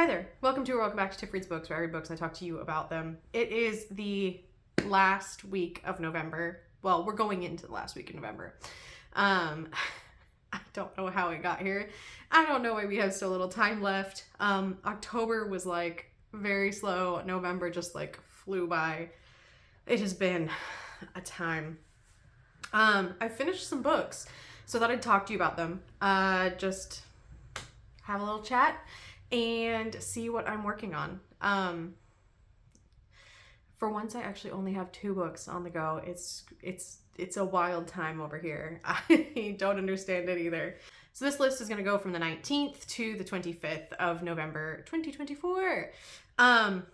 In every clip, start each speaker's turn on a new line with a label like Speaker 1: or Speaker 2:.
Speaker 1: there. Welcome back to Tiff Reads Books, where I read books and I talk to you about them. It is the last week of November. Well, we're going into the last week of November. I don't know how it got here. I don't know why we have so little time left. October was like very slow. November just like flew by. It has been a time. I finished some books, so that I'd talk to you about them. Just have a little chat and see what I'm working on. For once, I actually only have 2 books on the go. It's a wild time over here. I don't understand it either. So this list is going to go from the 19th to the 25th of November 2024. On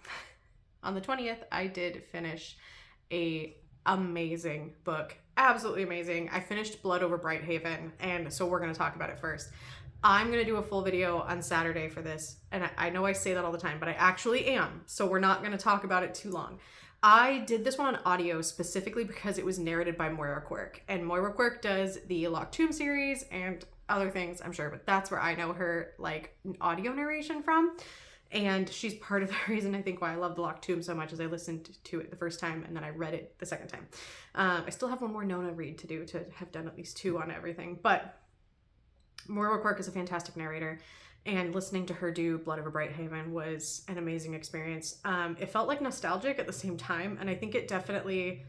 Speaker 1: the 20th, I did finish a amazing book. Absolutely amazing. I finished Blood Over Brighthaven, and so we're going to talk about it first. I'm going to do a full video on Saturday for this, and I know I say that all the time, but I actually am, so we're not going to talk about it too long. I did this one on audio specifically because it was narrated by Moira Quirk, and Moira Quirk does the Locked Tomb series and other things, I'm sure, but that's where I know her like audio narration from, and she's part of the reason I think why I love the Locked Tomb so much is I listened to it the first time and then I read it the second time. I still have one more Nona read to do to have done at least 2 on everything, but Moira Quirk is a fantastic narrator, and listening to her do Blood Over Brighthaven was an amazing experience. It felt like nostalgic at the same time, and I think it felt like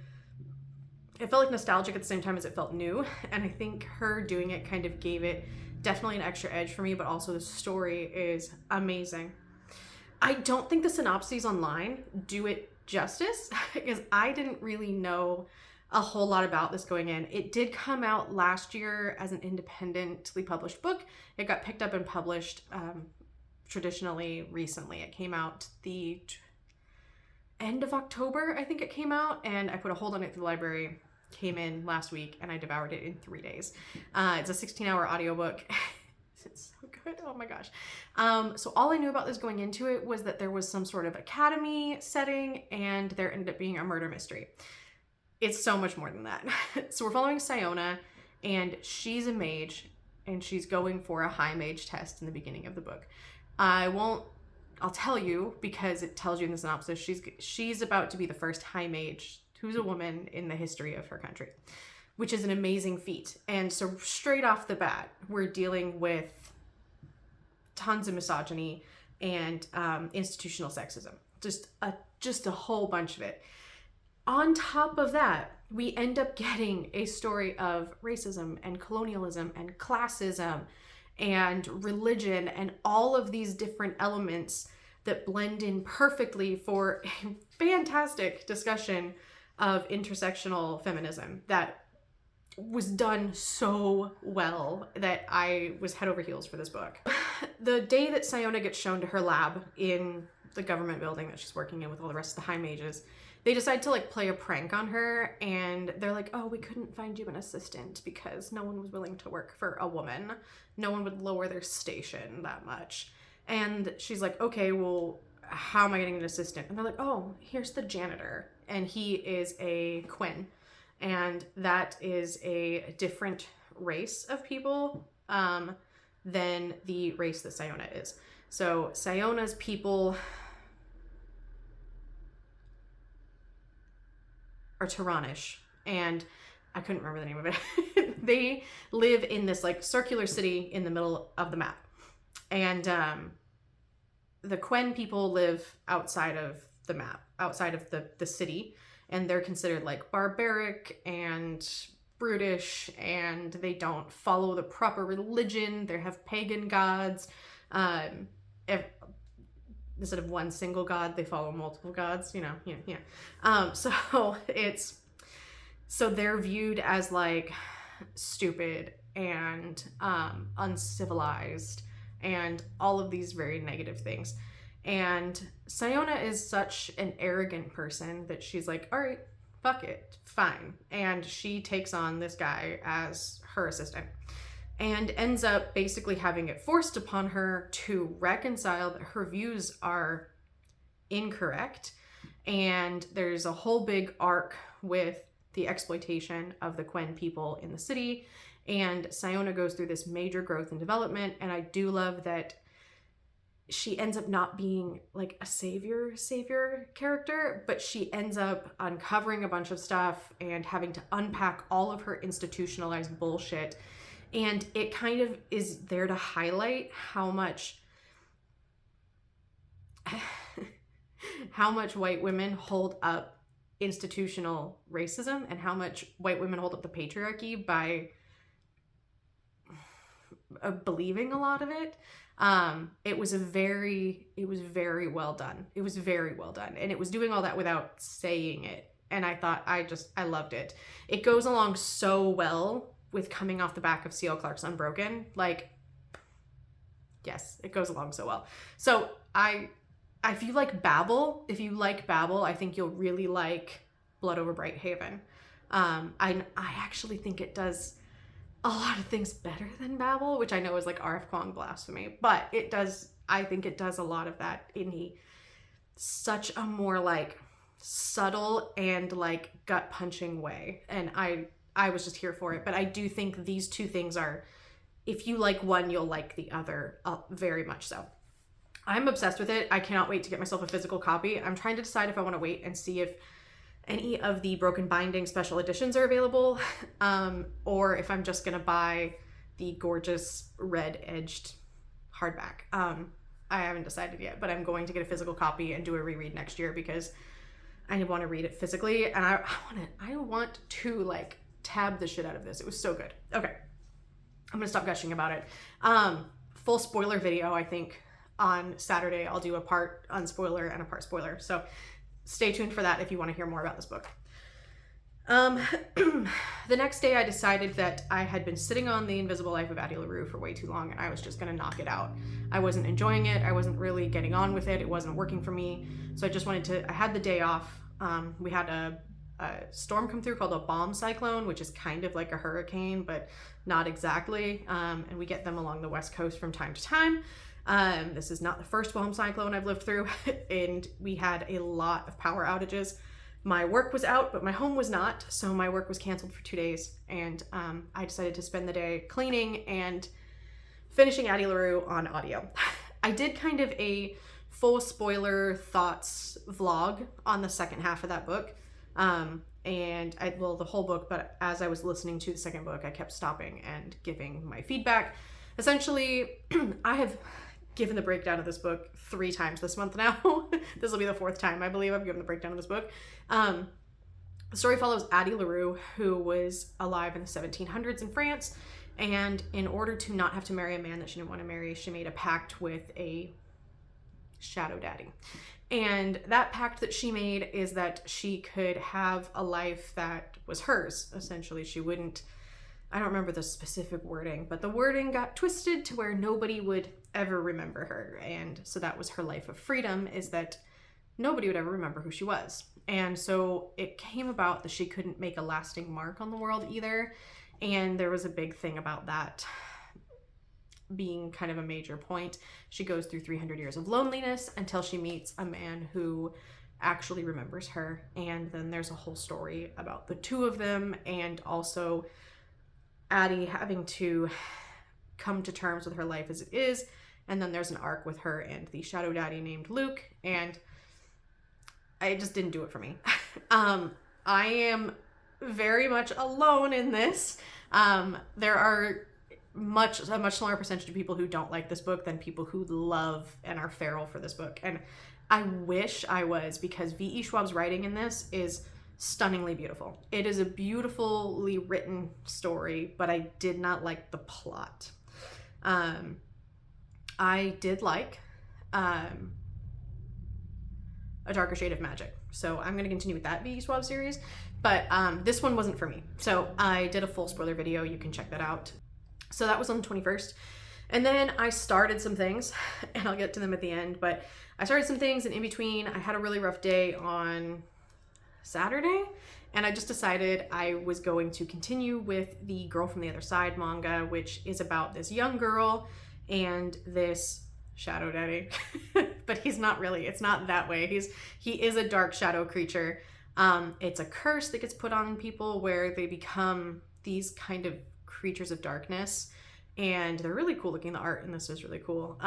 Speaker 1: nostalgic at the same time as it felt new, and I think her doing it kind of gave it definitely an extra edge for me, but also the story is amazing. I don't think the synopses online do it justice, because I didn't really know a whole lot about this going in. It did come out last year as an independently published book. It got picked up and published traditionally recently. It came out the end of October, I think it came out, and I put a hold on it through the library. Came in last week and I devoured it in 3 days. It's a 16-hour audiobook. It's so good. Oh my gosh. So all I knew about this going into it was that there was some sort of academy setting and there ended up being a murder mystery. It's so much more than that. So we're following Siona, and she's a mage, and she's going for a high mage test in the beginning of the book. I'll tell you because it tells you in the synopsis. She's about to be the first high mage who's a woman in the history of her country, which is an amazing feat. And so straight off the bat, we're dealing with tons of misogyny and institutional sexism. Just a whole bunch of it. On top of that, we end up getting a story of racism and colonialism and classism and religion and all of these different elements that blend in perfectly for a fantastic discussion of intersectional feminism that was done so well that I was head over heels for this book. The day that Siona gets shown to her lab in the government building that she's working in with all the rest of the high mages, they decide to like play a prank on her, and they're like, oh, we couldn't find you an assistant because no one was willing to work for a woman. No one would lower their station that much. And she's like, okay, well, how am I getting an assistant? And they're like, oh, here's the janitor. And he is a Quinn. And that is a different race of people than the race that Siona is. So Siona's people are Tiranish, and I couldn't remember the name of it. They live in this like circular city in the middle of the map, and the Quen people live outside of the map, outside of the city, and they're considered like barbaric and brutish, and they don't follow the proper religion. They have pagan gods. Instead of one single god, they follow multiple gods, so they're viewed as like stupid and uncivilized and all of these very negative things. And Siona is such an arrogant person that she's like, all right, fuck it, fine. And she takes on this guy as her assistant, and ends up basically having it forced upon her to reconcile that her views are incorrect. And there's a whole big arc with the exploitation of the Quen people in the city. And Siona goes through this major growth and development. And I do love that she ends up not being like a savior character, but she ends up uncovering a bunch of stuff and having to unpack all of her institutionalized bullshit. And it kind of is there to highlight how much white women hold up institutional racism and how much white women hold up the patriarchy by believing a lot of it. It was very well done. It was very well done. And it was doing all that without saying it. And I thought, I loved it. It goes along so well with coming off the back of C.L. Clarke's Unbroken. Like, yes, it goes along so well. So if you like Babel, I think you'll really like Blood Over Bright Haven. I actually think it does a lot of things better than Babel, which I know is like R.F. Kuang blasphemy, but I think it does a lot of that in such a more like subtle and like gut punching way. And I was just here for it. But I do think these two things are, if you like one, you'll like the other, very much so. I'm obsessed with it. I cannot wait to get myself a physical copy. I'm trying to decide if I want to wait and see if any of the Broken Binding special editions are available, or if I'm just gonna buy the gorgeous red-edged hardback. I haven't decided yet, but I'm going to get a physical copy and do a reread next year because I want to read it physically, and I want to like tab the shit out of this. It was so good. Okay, I'm gonna stop gushing about it. Full spoiler video, I think on Saturday I'll do a part unspoiler and a part spoiler, so stay tuned for that if you want to hear more about this book. The next day I decided that I had been sitting on The Invisible Life of Addie LaRue for way too long, and I was just going to knock it out. I wasn't enjoying it. I wasn't really getting on with it. It wasn't working for me. So I just I had the day off. We had a storm come through called a bomb cyclone, which is kind of like a hurricane, but not exactly. And we get them along the West Coast from time to time. This is not the first bomb cyclone I've lived through, and we had a lot of power outages. My work was out, but my home was not, so my work was canceled for 2 days, and I decided to spend the day cleaning and finishing Addie LaRue on audio. I did kind of a full spoiler thoughts vlog on the second half of that book, the whole book, but as I was listening to the second book, I kept stopping and giving my feedback. Essentially, I have given the breakdown of this book 3 times this month now. This will be the 4th time, I believe, I've given the breakdown of this book. The story follows Addie LaRue, who was alive in the 1700s in France, and in order to not have to marry a man that she didn't want to marry, she made a pact with a shadow daddy. And that pact that she made is that she could have a life that was hers. Essentially, she wouldn't, I don't remember the specific wording, but the wording got twisted to where nobody would ever remember her. And so that was her life of freedom, is that nobody would ever remember who she was. And so it came about that she couldn't make a lasting mark on the world either. And there was a big thing about that being kind of a major point. She goes through 300 years of loneliness until she meets a man who actually remembers her. And then there's a whole story about the two of them, and also Addie having to come to terms with her life as it is. And then there's an arc with her and the shadow daddy named Luke, and it just didn't do it for me. I am very much alone in this. There are a much smaller percentage of people who don't like this book than people who love and are feral for this book. And I wish I was, because V.E. Schwab's writing in this is stunningly beautiful. It is a beautifully written story, but I did not like the plot. I did like A Darker Shade of Magic, so I'm going to continue with that V.E. Schwab series, but this one wasn't for me. So I did a full spoiler video. You can check that out. So that was on the 21st. And then I started some things, and I'll get to them at the end, but I started some things, and in between, I had a really rough day on Saturday, and I just decided I was going to continue with the Girl from the Other Side manga, which is about this young girl and this shadow daddy. But he's not really, it's not that way. He is a dark shadow creature. It's a curse that gets put on people where they become these kind of creatures of darkness, and they're really cool looking. The art in this is really cool.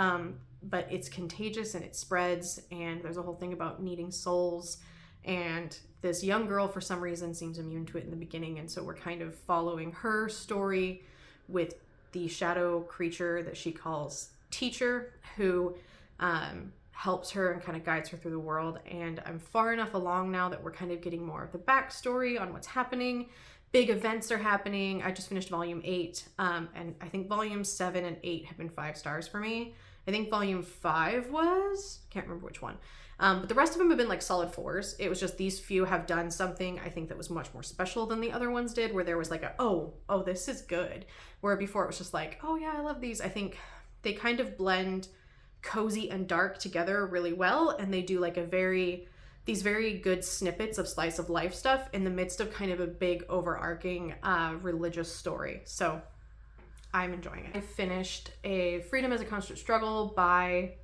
Speaker 1: but it's contagious and it spreads, and there's a whole thing about needing souls, and this young girl for some reason seems immune to it in the beginning, and so we're kind of following her story with the shadow creature that she calls Teacher, who helps her and kind of guides her through the world. And I'm far enough along now that we're kind of getting more of the backstory on what's happening. Big events are happening. I just finished volume 8, and I think volumes 7 and 8 have been 5 stars for me. I think volume 5 was, can't remember which one, but the rest of them have been like solid 4s. It was just these few have done something I think that was much more special than the other ones did, where there was like a oh this is good, where before it was just like, oh yeah, I love these. I think they kind of blend cozy and dark together really well, and they do like these very good snippets of slice of life stuff in the midst of kind of a big overarching religious story. So I'm enjoying it. I finished A Freedom is a Constant Struggle by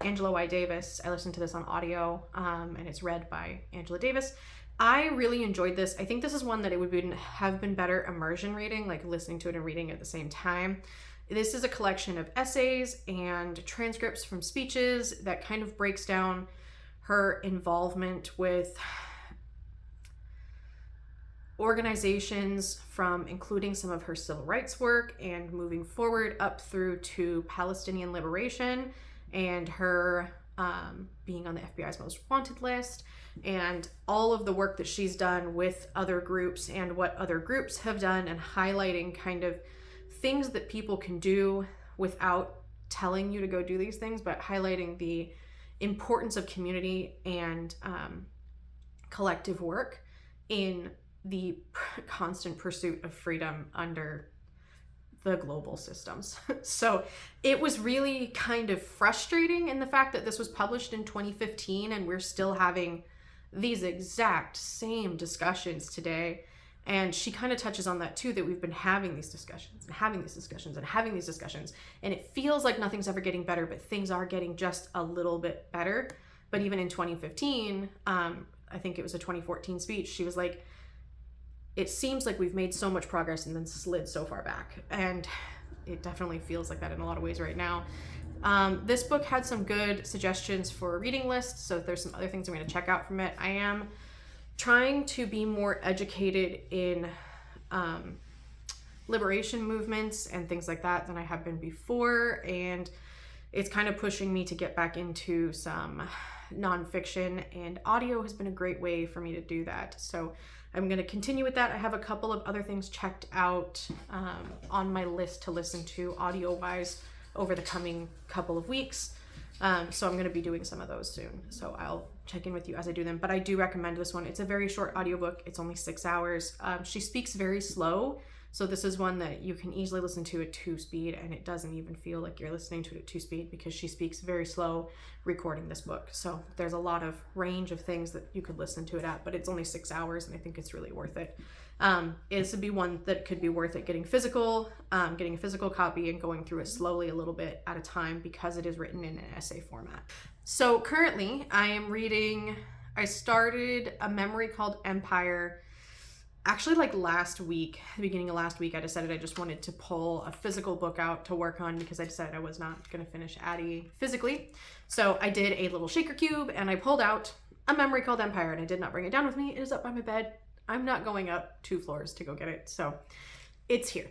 Speaker 1: Angela Y. Davis. I listened to this on audio, and it's read by Angela Davis. I really enjoyed this. I think this is one that it would have been better immersion reading, like listening to it and reading at the same time. This is a collection of essays and transcripts from speeches that kind of breaks down her involvement with organizations, from including some of her civil rights work and moving forward up through to Palestinian liberation, and her being on the FBI's most wanted list, and all of the work that she's done with other groups and what other groups have done, and highlighting kind of things that people can do without telling you to go do these things, but highlighting the importance of community and collective work in the constant pursuit of freedom under the global systems. So it was really kind of frustrating in the fact that this was published in 2015 and we're still having these exact same discussions today. And she kind of touches on that too, that we've been having these discussions and having these discussions and having these discussions. And it feels like nothing's ever getting better, but things are getting just a little bit better. But even in 2015, I think it was a 2014 speech, she was like, it seems like we've made so much progress and then slid so far back. And it definitely feels like that in a lot of ways right now. This book had some good suggestions for a reading list. So if there's some other things I'm going to check out from it, I am trying to be more educated in liberation movements and things like that than I have been before, and it's kind of pushing me to get back into some nonfiction, and audio has been a great way for me to do that. So I'm going to continue with that. I have a couple of other things checked out on my list to listen to audio wise over the coming couple of weeks. So I'm going to be doing some of those soon. So I'll check in with you as I do them. But I do recommend this one. It's a very short audiobook. It's only 6 hours. She speaks very slow. So this is one that you can easily listen to at 2 speed, and it doesn't even feel like you're listening to it at 2 speed because she speaks very slow recording this book. So there's a lot of range of things that you could listen to it at, but it's only 6 hours and I think it's really worth it. This would be one that could be worth it getting a physical copy and going through it slowly a little bit at a time because it is written in an essay format. So currently I started a memory called Empire. Actually, like last week, the beginning of last week, I decided I just wanted to pull a physical book out to work on because I decided I was not going to finish Addie physically. So I did a little shaker cube and I pulled out a memory called Empire, and I did not bring it down with me. It is up by my bed. I'm not going up 2 floors to go get it. So it's here.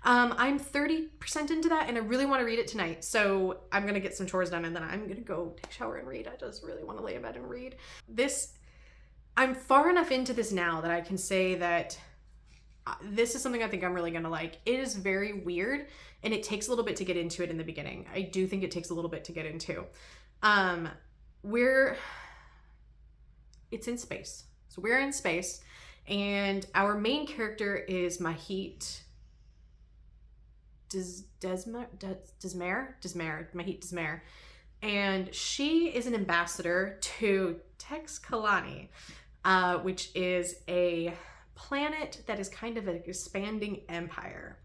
Speaker 1: I'm 30% into that and I really want to read it tonight. So I'm going to get some chores done and then I'm going to go take a shower and read. I just really want to lay in bed and read. I'm far enough into this now that I can say that this is something I think I'm really going to like. It is very weird and it takes a little bit to get into it in the beginning. I do think it takes a little bit to get into. It's in space. So we're in space and our main character is Mahit Desmarais. And she is an ambassador to Tex-Kalani, which is a planet that is kind of an expanding empire.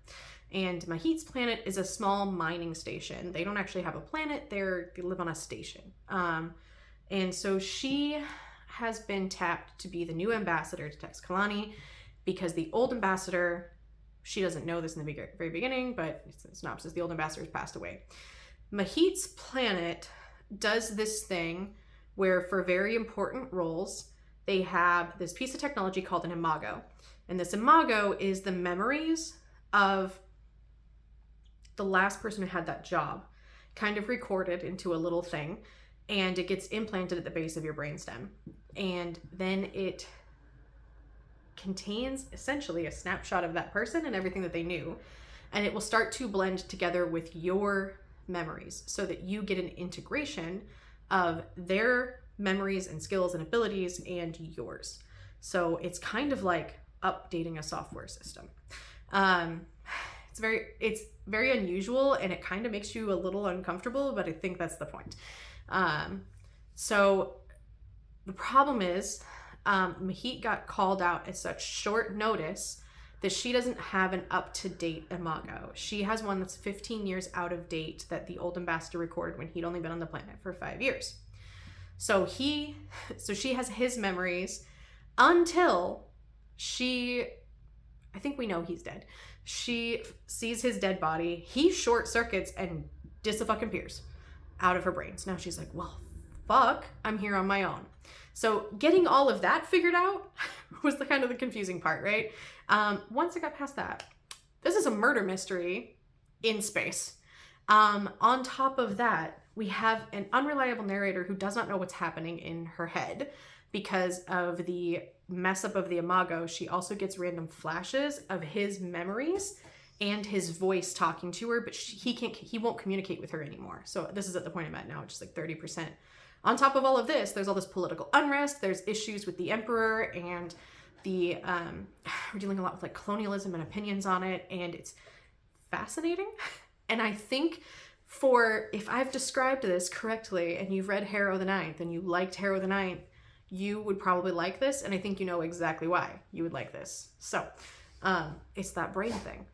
Speaker 1: And Mahit's planet is a small mining station. They don't actually have a planet, they live on a station. And so she has been tapped to be the new ambassador to Tex-Kalani because the old ambassador, she doesn't know this in the very beginning, but it's a synopsis, the old ambassador has passed away. Mahit's planet does this thing where for very important roles, they have this piece of technology called an imago. And this imago is the memories of the last person who had that job, kind of recorded into a little thing, and it gets implanted at the base of your brainstem. And then it contains essentially a snapshot of that person and everything that they knew. And it will start to blend together with your memories so that you get an integration of their memories and skills and abilities and yours. So it's kind of like updating a software system. It's very unusual, and it kind of makes you a little uncomfortable, but I think that's the point. So the problem is, Mahit got called out at such short notice that she doesn't have an up-to-date imago. She has one that's 15 years out of date that the old ambassador recorded when he'd only been on the planet for 5 years. So she has his memories until I think we know he's dead. She sees his dead body. He short circuits and disappears out of her brains. Now she's like, well, fuck, I'm here on my own. So getting all of that figured out was the kind of the confusing part, right? Once I got past that, this is a murder mystery in space. On top of that, we have an unreliable narrator who does not know what's happening in her head because of the mess up of the imago. She also gets random flashes of his memories and his voice talking to her, but he won't communicate with her anymore. So this is at the point I'm at now, just like 30%. On top of all of this, there's all this political unrest. There's issues with the emperor, and we're dealing a lot with like colonialism and opinions on it, and it's fascinating. And I think if I've described this correctly and you've read Harrow the Ninth and you liked Harrow the Ninth, you would probably like this, and I think you know exactly why you would like this. So it's that brain thing.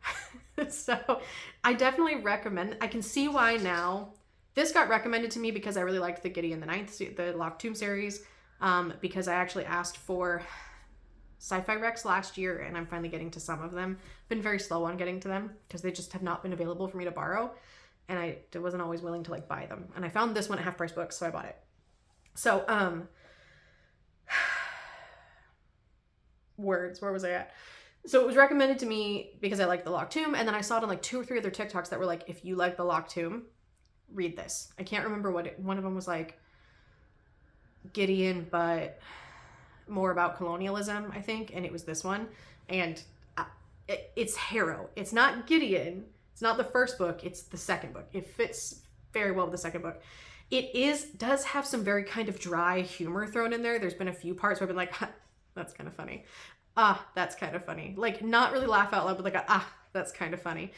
Speaker 1: So I definitely recommend. I can see why now. This got recommended to me because I really liked the Gideon the Ninth, the Locked Tomb series, because I actually asked for Sci-Fi Rex last year, and I'm finally getting to some of them. Been very slow on getting to them because they just have not been available for me to borrow, and I wasn't always willing to like buy them. And I found this one at Half Price Books, so I bought it. So words, where was I at? So it was recommended to me because I liked the Locked Tomb, and then I saw it on like 2 or 3 other TikToks that were like, if you like the Locked Tomb, read this. I can't remember one of them was like Gideon, but more about colonialism, I think, and it was this one. And it's Harrow. It's not Gideon. It's not the first book. It's the second book. It fits very well with the second book. It does have some very kind of dry humor thrown in there. There's been a few parts where I've been like, that's kind of funny. That's kind of funny. Like, not really laugh out loud, but like, that's kind of funny.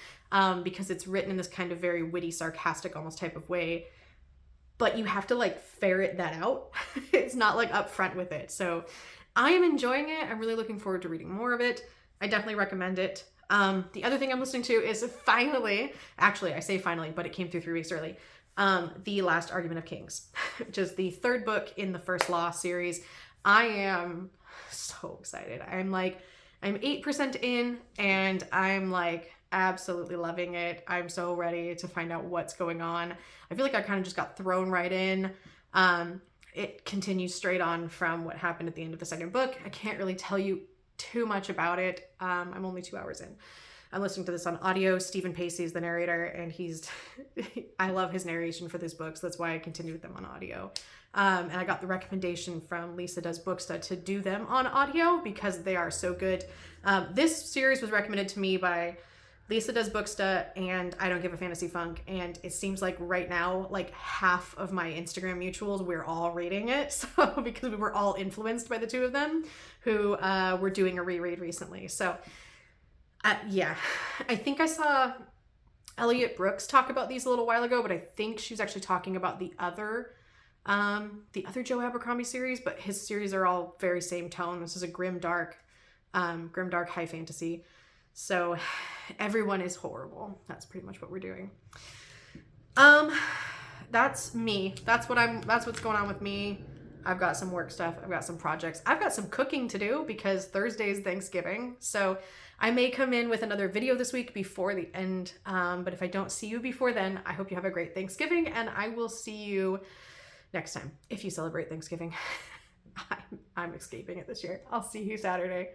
Speaker 1: Because it's written in this kind of very witty, sarcastic almost type of way. But you have to like ferret that out. It's not like upfront with it. So I am enjoying it. I'm really looking forward to reading more of it. I definitely recommend it. The other thing I'm listening to is finally, actually I say finally, but it came through 3 weeks early. The Last Argument of Kings, which is the 3rd book in the First Law series. I am so excited. I'm 8% in, and I'm like absolutely loving it. I'm so ready to find out what's going on. I feel like I kind of just got thrown right in. It continues straight on from what happened at the end of the 2nd book. I can't really tell you too much about it. I'm only 2 hours in. I'm listening to this on audio. Stephen Pacey is the narrator, and I love his narration for this book, so that's why I continue with them on audio. And I got the recommendation from Lisa Does Booksta to do them on audio because they are so good. This series was recommended to me by Lisa Does Booksta and I Don't Give a Fantasy Funk, and it seems like right now, like half of my Instagram mutuals, we're all reading it. So because we were all influenced by the 2 of them who were doing a reread recently. So yeah, I think I saw Elliot Brooks talk about these a little while ago, but I think she was actually talking about the other Joe Abercrombie series, but his series are all very same tone. This is a grim dark high fantasy. So everyone is horrible. That's pretty much what we're doing. That's me. That's what's going on with me. I've got some work stuff. I've got some projects. I've got some cooking to do because Thursday's Thanksgiving. So I may come in with another video this week before the end. But if I don't see you before then, I hope you have a great Thanksgiving, and I will see you next time if you celebrate Thanksgiving. I'm escaping it this year. I'll see you Saturday.